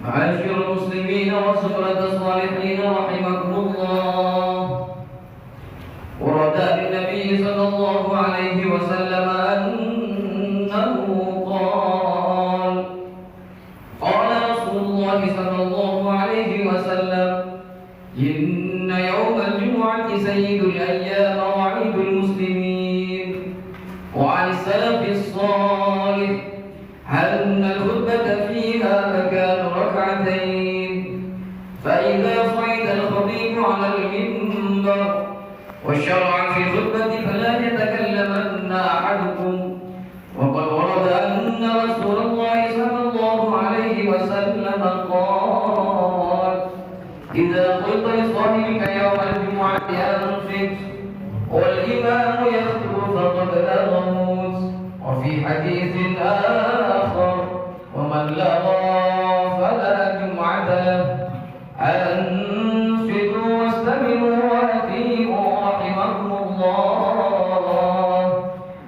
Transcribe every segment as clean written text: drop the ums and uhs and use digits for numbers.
معاشر المسلمين وسفرة الصالحين رحمكم الله، ورد عن النبي صلى الله عليه وسلم أنه قال: قال رسول الله صلى الله عليه وسلم: إن يوم الجمعة سيد الأيام وعيد المسلمين. وعن السلف الصالح أن الخطبة فيها مكان ركعتين، فإذا صعد الخطيب على المنبر وشرع في الخطبة فلا يتكلمن أحدكم. وقد ورد أن رسول الله صلى الله عليه وسلم قال: إذا قلت لصاحبك يوم الجمعة أنصت والإمام يخطب فقد لغوت. وفي حديث آخر: ومن لغى فلا جمعة له. أنصتوا واستمعوا وأطيعوا رحمكم الله.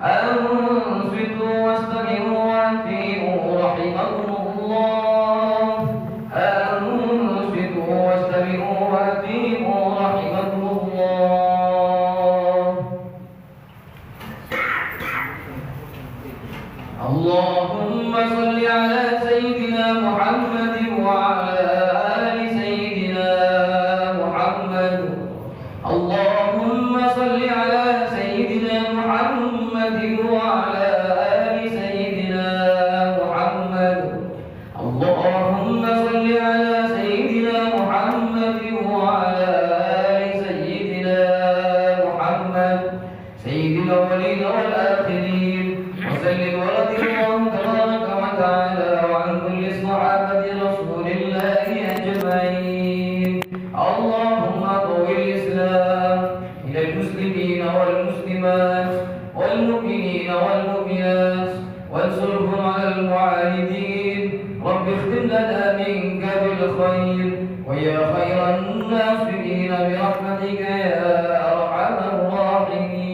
أنصتوا واستمعوا وأطيعوا رحمكم الله. أنصتوا واستمعوا وأطيعوا رحمكم الله. اللهم صل على سيدنا محمد وعلى آل سيدنا محمد. اللهم صل على سيدنا محمد وعلى آل سيدنا محمد. اللهم صل على سيدنا محمد وعلى آل سيدنا محمد سيد الأولين والآخرين. وسلم ورضي الله تبارك وتعالى وعن كل صحابة رسول الله أجمعين. اللهم قو الإسلام إلى المسلمين والمسلمات والمؤمنين والمؤمنات وانصرهم على المعاندين. رب اختم لنا منك بالخير ويا خير الناصرين برحمتك يا أرحم الراحمين.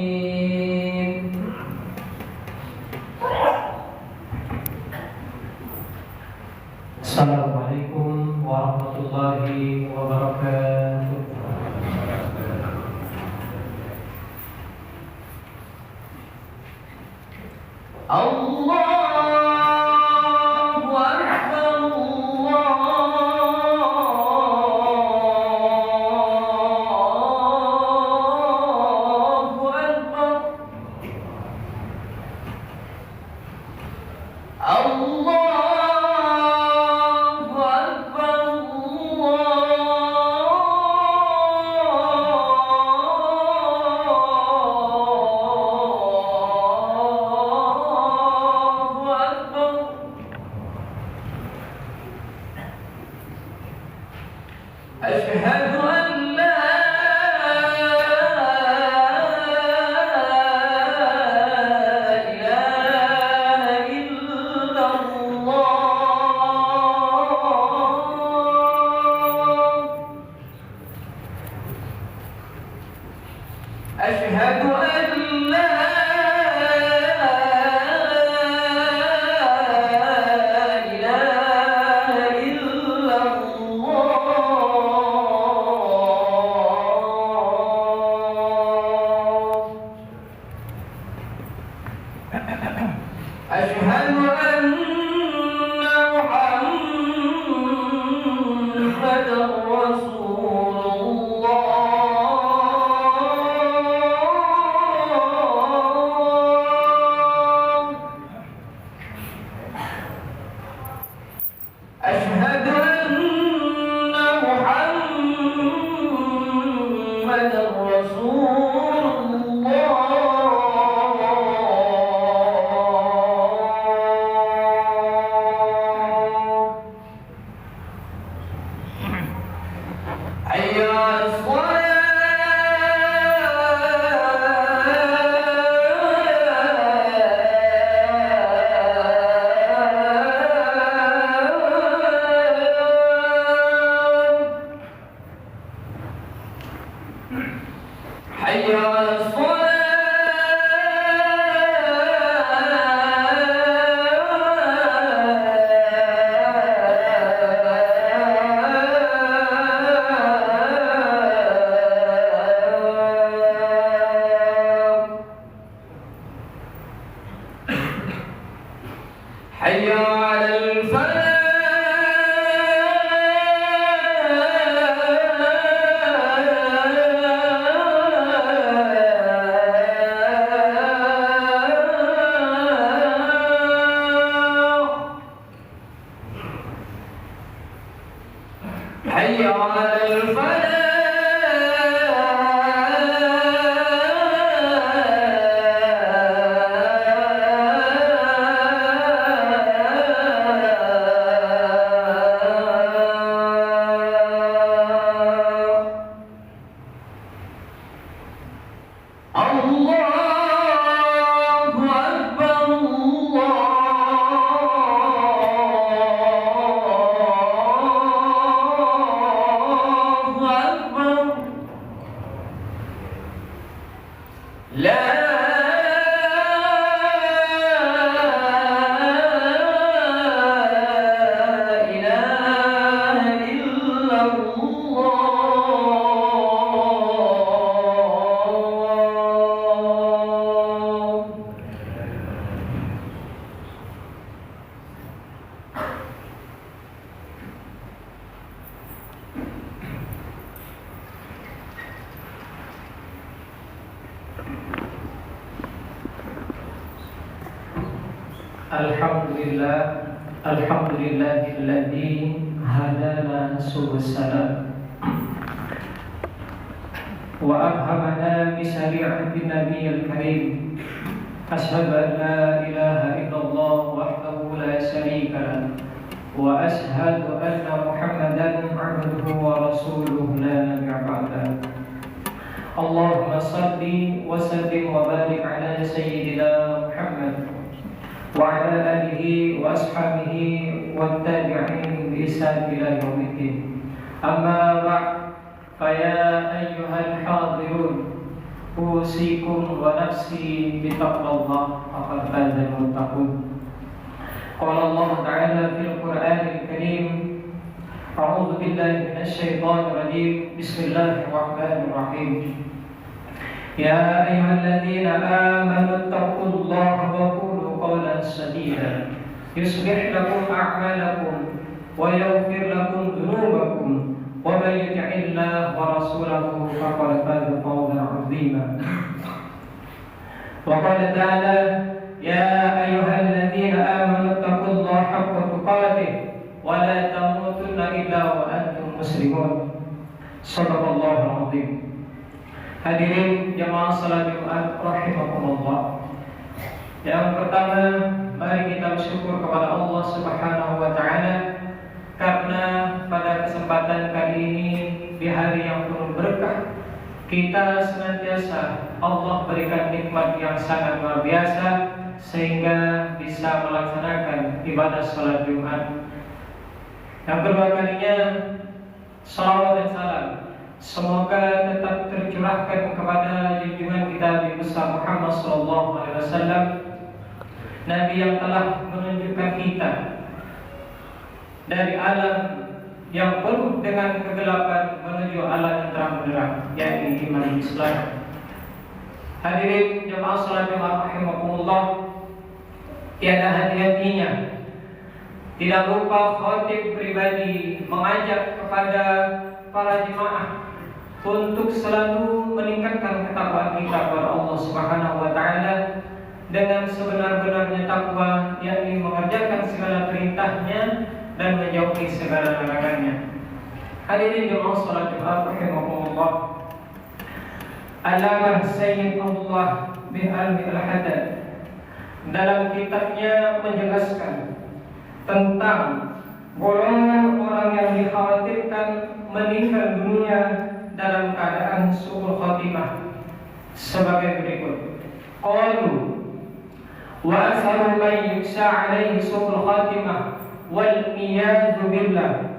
Assalamualaikum warahmatullahi wabarakatuh. Allahu Akbar, Allahu Akbar. Allahu Akbar, Allahu Akbar. أشهد أن لا إله إلا الله. أشهد أن لا إله إلا الله. أشهد أن محمدا رسول الله. أشهد أن محمدا رسول الله. حي على الصلاة. حي على الصلاة. حي على الفلاح. حي على الفلاح. الله أكبر الله أكبر. لا إله إلا الله. Alhamdulillahilladzi hadana subul salam wa afhamana bi syari'ati nabiyil karim. Asyhadu an la ilaha illallah wahdahu la syarika lah wa asyhadu anna Muhammadan abduhu wa rasuluhu la nabiyya ba'dah. Allahumma salli wa sallim wa barik ala sayyidina Muhammad wa ala alihi wa ashabihi wa tabi'in bi ihsan ila yaumiddin. Amma ba'd, fa ya ayyuhal hadirun, usikum wa nafsi bi taqwallah, faqad fazal muttaqun. Qala Allah ta'ala fil Qur'anil Karim, a'udzu billahi minasy syaithanir rajim. Bismillahir rahmanir rahim. Ya ayyuhalladzina amanu taqullaha wa qulu qawlan sadida yuslih lakum a'malakum wa yaghfir lakum dhunubakum wa may yuti'illaha wa rasulahu faqad faza fawzan 'azima. Wa qala ta'ala ya ayyuhalladzina amanu taqullaha haqqa tuqatih wa la tamutunna illa wa antum muslimun. Shadaqallahul 'azim. Hadirin jamaah salat Jumat rahimakumullah. Yang pertama, mari kita bersyukur kepada Allah Subhanahu wa taala karena pada kesempatan kali ini di hari yang penuh berkah, kita senantiasa Allah berikan nikmat yang sangat luar biasa sehingga bisa melaksanakan ibadah sholat Jumat. Yang kedua kalinya, salawat dan salam semoga tetap tercurahkan kepada junjungan kita Nabi besar Muhammad SAW, Nabi yang telah menunjukkan kita dari alam yang penuh dengan kegelapan menuju alam yang terang benderang, yakni iman Islam. Hadirin jemaah salat Jumat rahimakumullah, tiada hati-hatinya tidak lupa khatib pribadi mengajak kepada para jemaah untuk selalu meningkatkan ketakwaan kita kepada Allah Subhanahu wa taala dengan sebenar-benarnya takwa, yakni mengerjakan segala perintahnya dan menjauhi segala larangannya. Hadirin jemaah salat Jumat rahimakumullah, Allamah Sayyid Allah bin Alwi Al-Haddad dalam kitabnya menjelaskan tentang golongan orang yang dikhawatirkan meninggal dunia dalam keadaan su'ul khatimah sebagai berikut. Qalu wa asaru man yuksa alaihi su'ul khatimah wal iyadu billah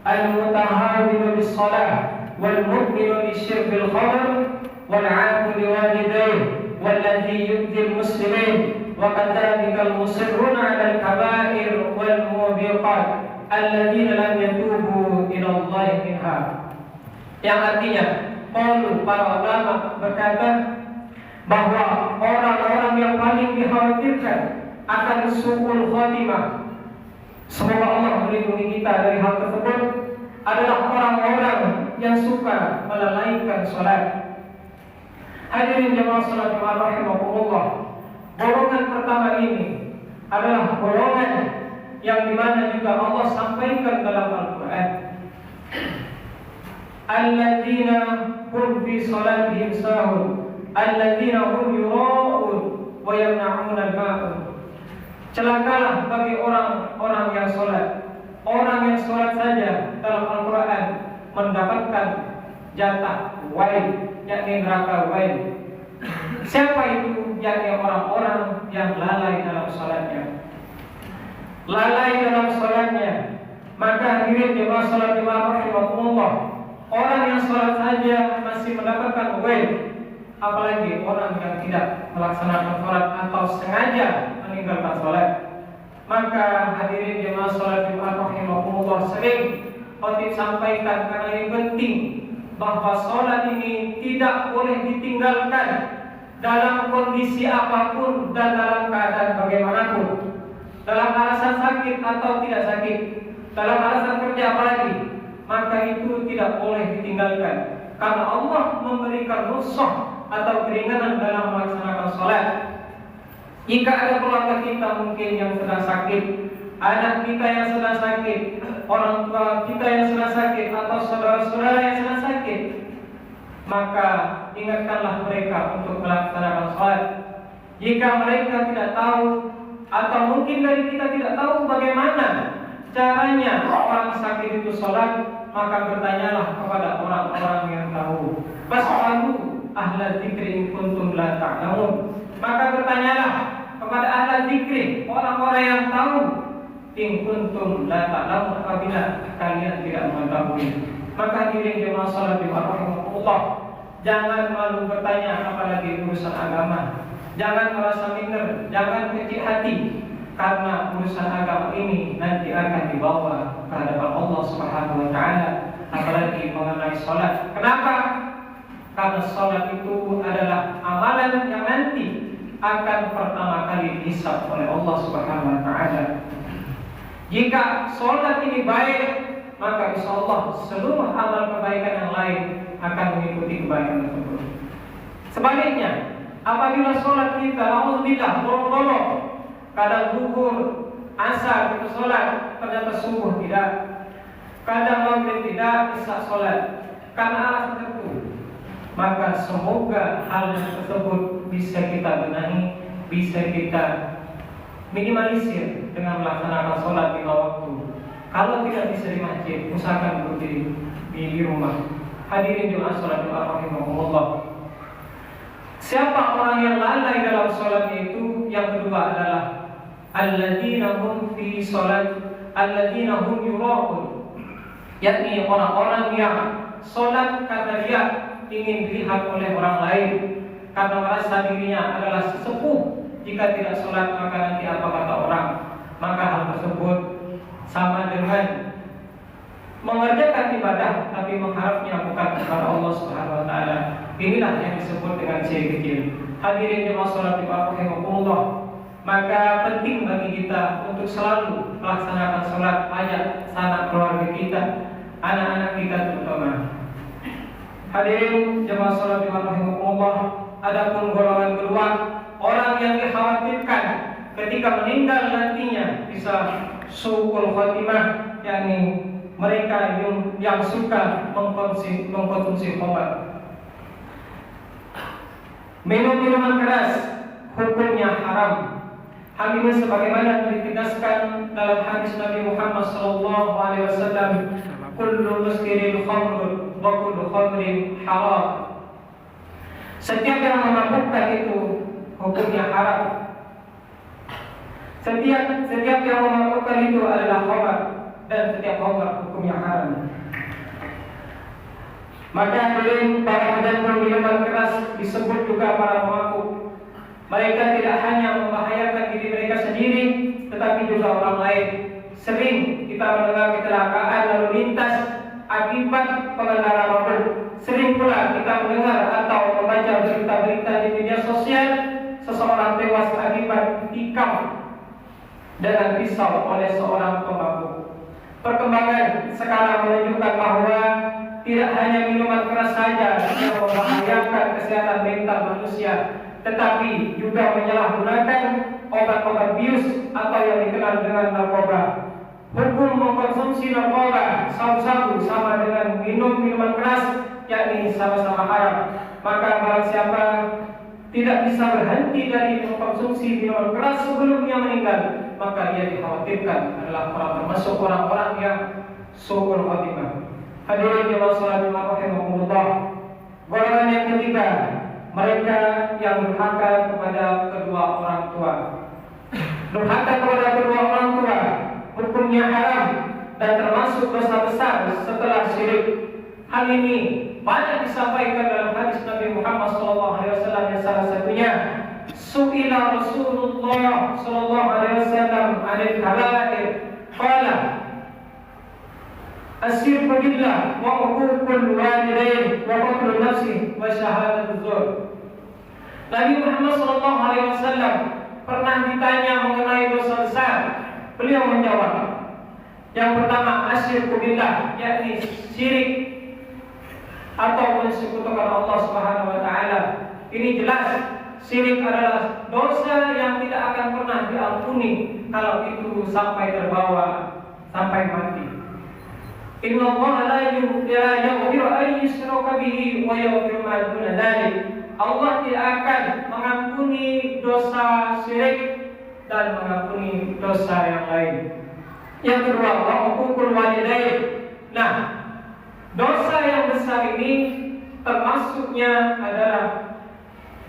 al-mutahawilu bis-salah wal mu'minu bi-syirbil khamr wal 'aqu liwalidayhi walladhi yu'dhi al-muslimin wa kadhalika al-musirruna 'ala al-kaba'ir wal mubiqat alladziina lam yatubu ila Allah minha. Yang artinya, para ulama berkata bahwa orang-orang yang paling dikhawatirkan akan su'ul khatimah, semoga Allah melindungi kita dari hal tersebut, adalah orang-orang yang suka melalaikan sholat. Hadirin jemaah salat Jumat rahimakumullah, golongan pertama ini adalah golongan yang dimana juga Allah sampaikan dalam Al-Quran, alladzina hum fi salatihim sahun alladzina hum yura'un wa yamna'un al-ma'un. Celakalah bagi orang-orang yang sholat. Orang yang sholat saja dalam Al-Quran mendapatkan jatah wail, yakni neraka wail. Siapa itu? Yakni orang-orang yang lalai dalam sholatnya. Lalai dalam sholatnya. Maka hadirin jemaah salat Jumat rahimakumullah, orang yang sholat saja masih mendapatkan wail, apalagi orang yang tidak melaksanakan sholat atau sengaja meninggalkan sholat. Maka hadirin jemaah salat Jumat rahimakumullah, sering khatib sampaikan karena ini penting, bahwa sholat ini tidak boleh ditinggalkan dalam kondisi apapun dan dalam keadaan bagaimanapun. Dalam alasan sakit atau tidak sakit, dalam alasan kerja apalagi, maka itu tidak boleh ditinggalkan, karena Allah memberikan rukhsah atau keringanan dalam melaksanakan sholat. Jika ada keluarga kita mungkin yang sedang sakit, anak kita yang sedang sakit, orang tua kita yang sedang sakit, atau saudara-saudara yang sedang sakit, maka ingatkanlah mereka untuk melaksanakan sholat. Jika mereka tidak tahu, atau mungkin dari kita tidak tahu bagaimana caranya orang sakit itu sholat, maka bertanyalah kepada orang-orang yang tahu. Fas'alu ahla dzikri in kuntum la ta'lamun. Maka bertanyalah kepada ahla dzikri, orang-orang yang tahu, in kuntum la ta'lamun, apabila kalian tidak mengetahui. Maka hadirin jemaah salat Jumat rahimakumullah, jangan malu bertanya apalagi urusan agama. Jangan merasa minder, jangan kecil hati, karena urusan agama ini nanti akan dibawa ke hadapan Allah Subhanahu wa taala, apalagi mengenai salat. Kenapa? Karena salat itu adalah amalan yang nanti akan pertama kali dihisab oleh Allah Subhanahu wa taala. Jika salat ini baik, maka insyaallah seluruh amal kebaikan yang lain akan mengikuti kebaikan tersebut. Sebaliknya, apabila sholat kita alhamdulillah bolong-bolong, kadang zuhur, asar kita sholat, ternyata subuh tidak, kadang maghrib tidak, isya sholat, karena alasan tertentu, maka semoga hal tersebut bisa kita benahi, bisa kita minimalisir dengan melaksanakan sholat lima waktu. Kalau tidak bisa di masjid, usahakan berdiri di rumah. Hadirin jemaah salat rahimakumullah. Siapa orang yang lalai dalam sholatnya itu? Yang kedua adalah alladzina hum fi sholat, alladzina hum yura'un, yakni orang-orang yang sholat karena dia ingin dilihat oleh orang lain, karena merasa dirinya adalah sesepuh. Jika tidak sholat maka nanti apa kata orang. Maka hal tersebut sama dengan mengerjakan ibadah tapi mengharapnya bukan kepada Allah Subhanahu wa taala. Inilah yang disebut dengan syirik kecil. Hadirin jemaah salat rahimakumullah. Maka penting bagi kita untuk selalu melaksanakan salat ajak sanak keluarga kita, anak-anak kita terutama. Hadirin jemaah salat rahimakumullah, adapun golongan kedua, orang yang dikhawatirkan ketika meninggal nantinya bisa su'ul khatimah, yakni mereka yang suka mengkonsumsi obat. Minum minuman keras hukumnya haram. Hal ini sebagaimana ditegaskan dalam hadis Nabi Muhammad SAW, kullu muskirin khamrun wa kullu khamrin haram. Setiap yang memabukkan itu hukumnya haram. Setiap yang memabukkan itu adalah khamr, dan setiap khamr hukumnya haram. Maka hadirin, para pecandu minuman keras disebut juga para pemabuk. Mereka tidak hanya membahayakan diri mereka sendiri, tetapi juga orang lain. Sering kita mendengar kecelakaan lalu lintas akibat pengendara mabuk. Sering pula kita mendengar atau membaca berita-berita di media sosial seseorang tewas akibat ditikam dengan pisau oleh seorang pemabuk. Perkembangan sekarang menunjukkan bahwa tidak hanya minuman keras saja yang membahayakan kesehatan mental manusia, tetapi juga menyalahgunakan obat-obat bius atau yang dikenal dengan narkoba. Hukum mengkonsumsi narkoba, sabu-sabu sama dengan minum minuman keras, yakni sama-sama haram. Maka barang siapa tidak bisa berhenti dari mengkonsumsi minuman keras sebelum dia meninggal, maka dia dikhawatirkan adalah termasuk orang-orang yang su'ul khatimah. Hadirin jemaah salat rahimakumullah. Golongan yang ketiga, mereka yang durhaka kepada kedua orang tua. Durhaka kepada kedua orang tua hukumnya haram dan termasuk dosa besar setelah syirik. Hal ini banyak disampaikan dalam hadis Nabi Muhammad SAW yang salah satunya, su'ila Rasulullah SAW anil kabair, qala asyirku billah wa uququl walidain wa qatlun nafsi wa syahadatul zur. Nabi Muhammad SAW pernah ditanya mengenai dosa besar. Beliau menjawab, yang pertama asyirku billah, yakni syirik atau mensekutukan Allah Subhanahu wa taala. Ini jelas syirik adalah dosa yang tidak akan pernah diampuni kalau itu sampai terbawa sampai mati. Inna Allah la yaghfiru an yushraka bihi wa yaghfiru ma duna dzalik. Allah tidak akan mengampuni dosa syirik dan mengampuni dosa yang lain. Yang kedua, uququl walidain. Nah, dosa yang besar ini termasuknya adalah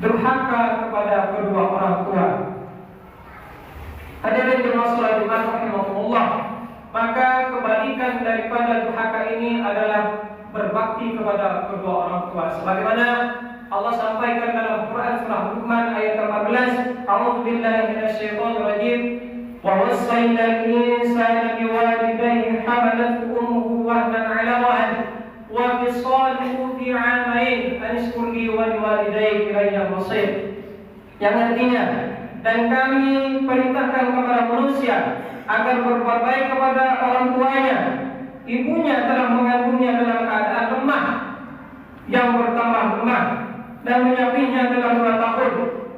durhaka kepada kedua orang tua. Hadirin jemaah salat rahimakumullah. Maka kebalikan daripada durhaka ini adalah berbakti kepada kedua orang tua. Sebagaimana Allah sampaikan dalam Quran surah Luqman ayat 14, A'udzu billahi minasyaitonir rajim. Wa wassayna al-insana biwalidayhi hamalathu ummuhu wahnan 'ala wahn wa fisaluhu fi 'amayn an ishkur li wa liwalidayka ilayya al-masir. Yang artinya, dan kami perintahkan kepada manusia agar berbuat baik kepada orang tuanya. Ibunya telah mengandungnya dalam keadaan lemah yang bertambah lemah dan menyapihnya dalam 2 tahun.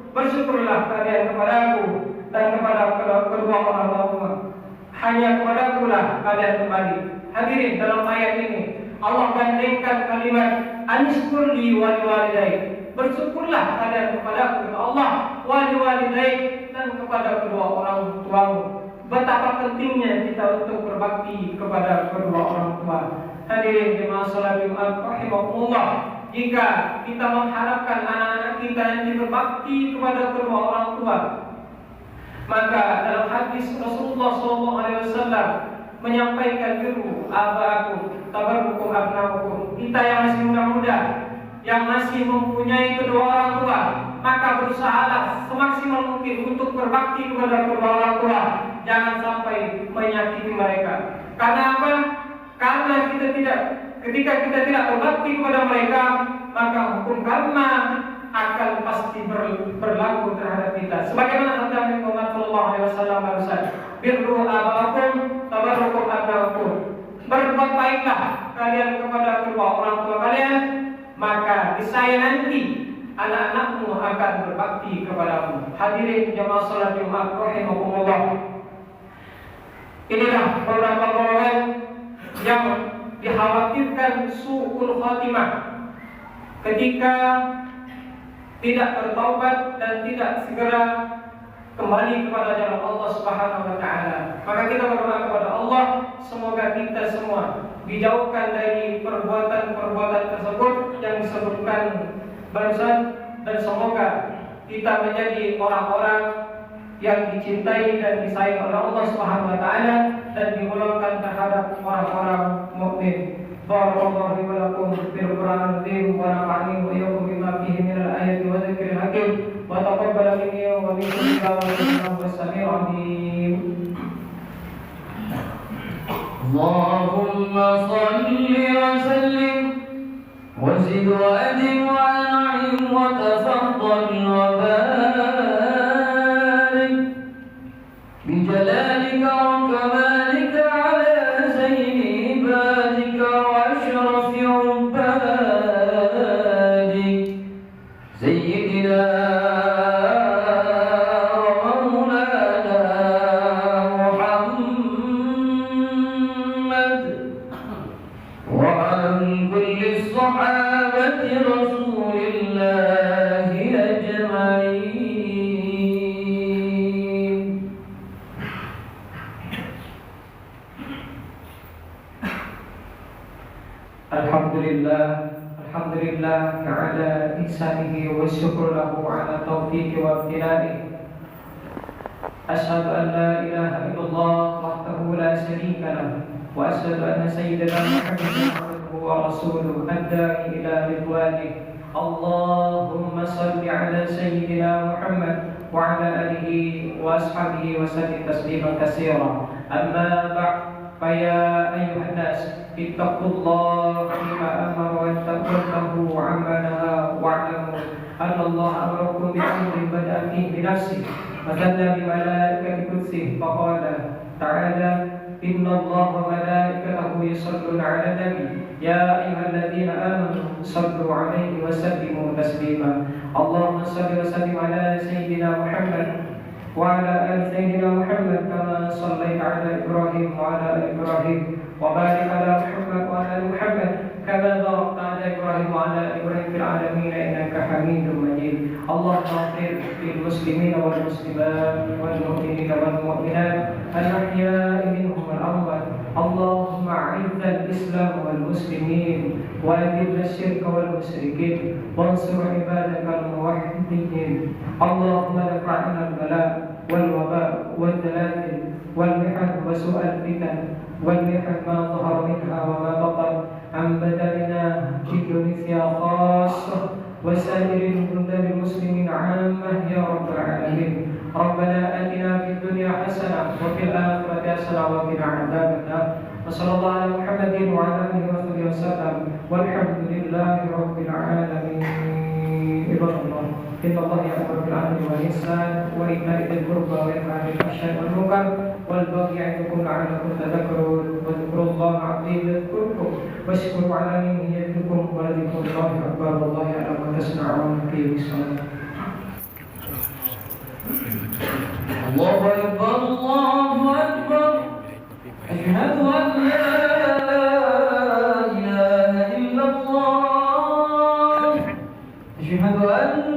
Bersyukurlah kalian kepadaku dan kepada kedua orang tua. Hanya kepadaku lah kalian kembali. Hadirin, dalam ayat ini Allah gandengkan kalimat anishkurli wa liwalidayk. Bersyukurlah kalian kepadaku Allah wa liwalidayk, dan kepada kedua orang tuamu. betapa pentingnya kita untuk berbakti kepada kedua orang tua. Hadirin jemaah salat Jumat rahimakumullah, jika kita mengharapkan anak-anak kita yang berbakti kepada kedua orang tua, maka dalam hadis Rasulullah SAW menyampaikan dulu aba'akum tabarrukum abna'ukum, kita yang masih muda-muda, yang masih mempunyai kedua orang tua, maka berusahalah semaksimal mungkin untuk berbakti kepada kedua orang tua. Jangan sampai menyakiti mereka. Karena apa? Karena ketika kita tidak berbakti kepada mereka, maka hukum karma akan pasti berlaku terhadap kita. Sebagaimana sabda Nabi Muhammad SAW barusan, birru aba'akum tabarrukum abna'ukum. Berbuat baiklah kalian kepada kedua orang tua kalian, maka niscaya nanti anak-anakmu akan berbakti kepadamu. Hadirin jemaah salat Jumat rahimakumullah, inilah beberapa golongan yang dikhawatirkan su'ul khatimah ketika tidak bertaubat dan tidak segera kembali kepada jalan Allah Subhanahu wa taala. Maka kita berdoa kepada Allah, semoga kita semua dijauhkan dari perbuatan-perbuatan tersebut yang disebutkan barusan, dan semoga kita menjadi orang-orang yang dicintai dan disayang oleh Allah Subhanahu wa taala dan digolongkan terhadap orang-orang mukmin. Barakallahu li wa lakum bil Qur'anil azim wa nafa'ani wa iyyakum bima fihi min al-ayati wa dzikril hakim wa taqabbal minni wa minkum innahu was-sami'ul 'alim. Allahumma salli wa sallim wa zid wa adim wa an'im wa tafaddal wa barik bi jalalika wa kamalika ala sayyidi ibadika wa ashrafi ubadik sayyidina صحابة رسول الله أجمعين. Alhamdulillah ala ihsanihi wa syukur lahu ala taufiqi wa ibtilaihi. Asyhadu an la ilaha illallah wahdahu la syarika lahu wa asyhadu anna sayyidana Muhammadan ورسوله الداعي إلى رضوانه. اللهم صل على سيدنا محمد وعلى آله وأصحابه وسلم تسليما كثيرا. أما بعد، فيا أيها الناس اتقوا الله فيما أمر واتقوا عما نهى واعلموا أن الله أمركم بأمر بدأ فيه بنفسه وثنى بملائكة قدسه فقال تعالى: إن الله وملائكته يصلون على النبي يا أيها الذين آمنوا صلوا عليه وسلموا تسليما. اللهم صل وسلم على سيدنا محمد وعلى آل سيدنا محمد كما صليت على إبراهيم وعلى آل إبراهيم وبارك على محمد وعلى آل محمد كما باركت على إبراهيم وعلى آل إبراهيم في العالمين إنك حميد مجيد. اللهم اغفر للمسلمين والمسلمات والمؤمنين والمؤمنات الأحياء منهم والأموات. اللهم أعز الإسلام والمسلمين وأذل الشرك والمشركين وانصر عبادك الموحدين. اللهم ادفع عنا البلاء والوباء والزلازل والمحن وسوء الفتن والمحن ما ظهر منها وما بطن عن بدننا في تونسيا خاصة وسائر البلدان المسلمين عامة يا رب العالمين. ربنا آتنا في الدنيا حسنة وفي الآخرة حسنة وقنا عذاب النار. وصلى الله على محمد وعلى آله وصحبه وسلم والحمد لله رب العالمين. عباد الله، إن الله يأمر بالعدل والإحسان وإيتاء ذي القربى وينهى عن الفحشاء والمنكر والبغي يعظكم لعلكم تذكرون. واذكروا الله العظيم يذكركم واشكروا على نعمه يزدكم ولذكر الله أكبر والله يعلم ما تصنعون. في الصلاة. الله أكبر الله أكبر أشهد أن لا إله إلا الله أشهد أن